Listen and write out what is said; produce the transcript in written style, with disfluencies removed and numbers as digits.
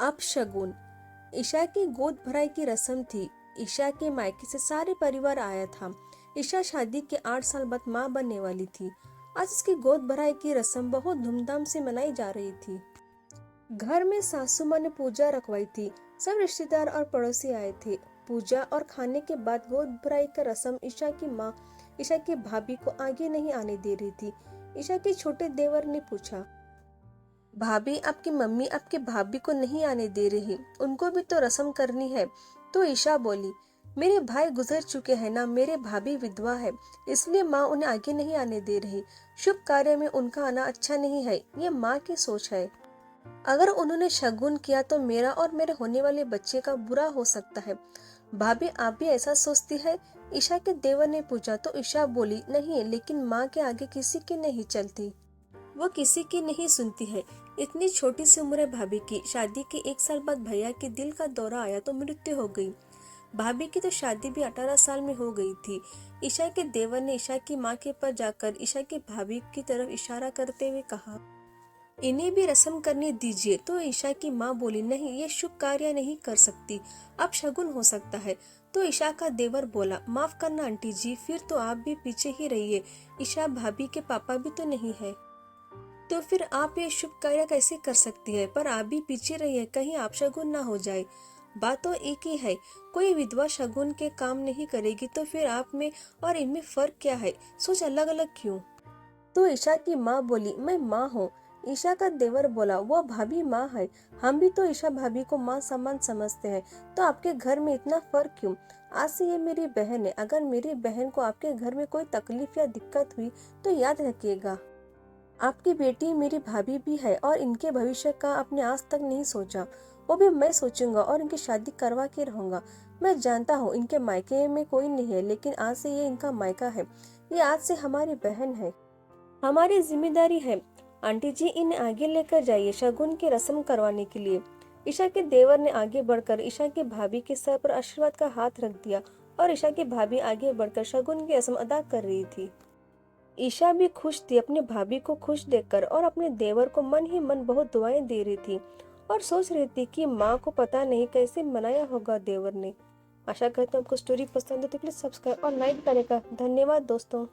अब शगुन। ईशा की गोद भराई की रस्म थी। ईशा के मायके से सारे परिवार आया था। ईशा शादी के 8 साल बाद माँ बनने वाली थी। आज उसकी गोद भराई की रस्म बहुत धूमधाम से मनाई जा रही थी। घर में सासू माँ ने पूजा रखवाई थी। सब रिश्तेदार और पड़ोसी आए थे। पूजा और खाने के बाद गोद भराई का रस्म ईशा की माँ ईशा की भाभी को आगे नहीं आने दे रही थी। ईशा के छोटे देवर ने पूछा, भाभी आपकी मम्मी आपके भाभी को नहीं आने दे रही, उनको भी तो रस्म करनी है। तो ईशा बोली, मेरे भाई गुजर चुके हैं ना, मेरे भाभी विधवा है, इसलिए माँ उन्हें आगे नहीं आने दे रही। शुभ कार्य में उनका आना अच्छा नहीं है, ये माँ की सोच है। अगर उन्होंने शगुन किया तो मेरा और मेरे होने वाले बच्चे का बुरा हो सकता है। भाभी आप भी ऐसा सोचती है? ईशा के देवर ने पूछा तो ईशा बोली, नहीं, लेकिन माँ के आगे किसी की नहीं चलती, वो किसी की नहीं सुनती है। इतनी छोटी सी उम्र है भाभी की। शादी के 1 साल बाद भैया के दिल का दौरा आया तो मृत्यु हो गई। भाभी की तो शादी भी 18 साल में हो गई थी। ईशा के देवर ने ईशा की माँ के पास जाकर ईशा की भाभी की तरफ इशारा करते हुए कहा, इन्हें भी रस्म करने दीजिए। तो ईशा की माँ बोली, नहीं, ये शुभ कार्य नहीं कर सकती, अब शगुन हो सकता है। तो ईशा का देवर बोला, माफ करना आंटी जी, फिर तो आप भी पीछे ही रहिए, ईशा भाभी के पापा भी तो नहीं है, तो फिर आप ये शुभ कार्य कैसे कर सकती है? पर आप भी पीछे रहिए, कहीं आप शगुन ना हो जाए। बात तो एक ही है, कोई विधवा शगुन के काम नहीं करेगी, तो फिर आप में और इनमें फर्क क्या है? सोच अलग अलग क्यों? तो ईशा की माँ बोली, मैं माँ हूँ। ईशा का देवर बोला, वो भाभी माँ है, हम भी तो ईशा भाभी को माँ समान समझते हैं, तो आपके घर में इतना फर्क क्यों? आज से ये मेरी बहन है, अगर मेरी बहन को आपके घर में कोई तकलीफ या दिक्कत हुई तो याद रखिएगा, आपकी बेटी मेरी भाभी भी है और इनके भविष्य का आपने आज तक नहीं सोचा, वो भी मैं सोचूंगा और इनकी शादी करवा के रहूंगा। मैं जानता हूँ इनके मायके में कोई नहीं है, लेकिन आज से ये इनका मायका है, ये आज से हमारी बहन है, हमारी जिम्मेदारी है। आंटी जी, इन्हें आगे लेकर जाइए शगुन की रस्म करवाने के लिए। ईशा के देवर ने आगे बढ़कर ईशा की भाभी के सर पर आशीर्वाद का हाथ रख दिया और ईशा की भाभी आगे बढ़कर शगुन की रस्म अदा कर रही थी। ईशा भी खुश थी अपनी भाभी को खुश देखकर और अपने देवर को मन ही मन बहुत दुआएं दे रही थी और सोच रही थी कि माँ को पता नहीं कैसे मनाया होगा देवर ने। आशा करता हूँ आपको स्टोरी पसंद है तो प्लीज सब्सक्राइब और लाइक करेगा। धन्यवाद दोस्तों।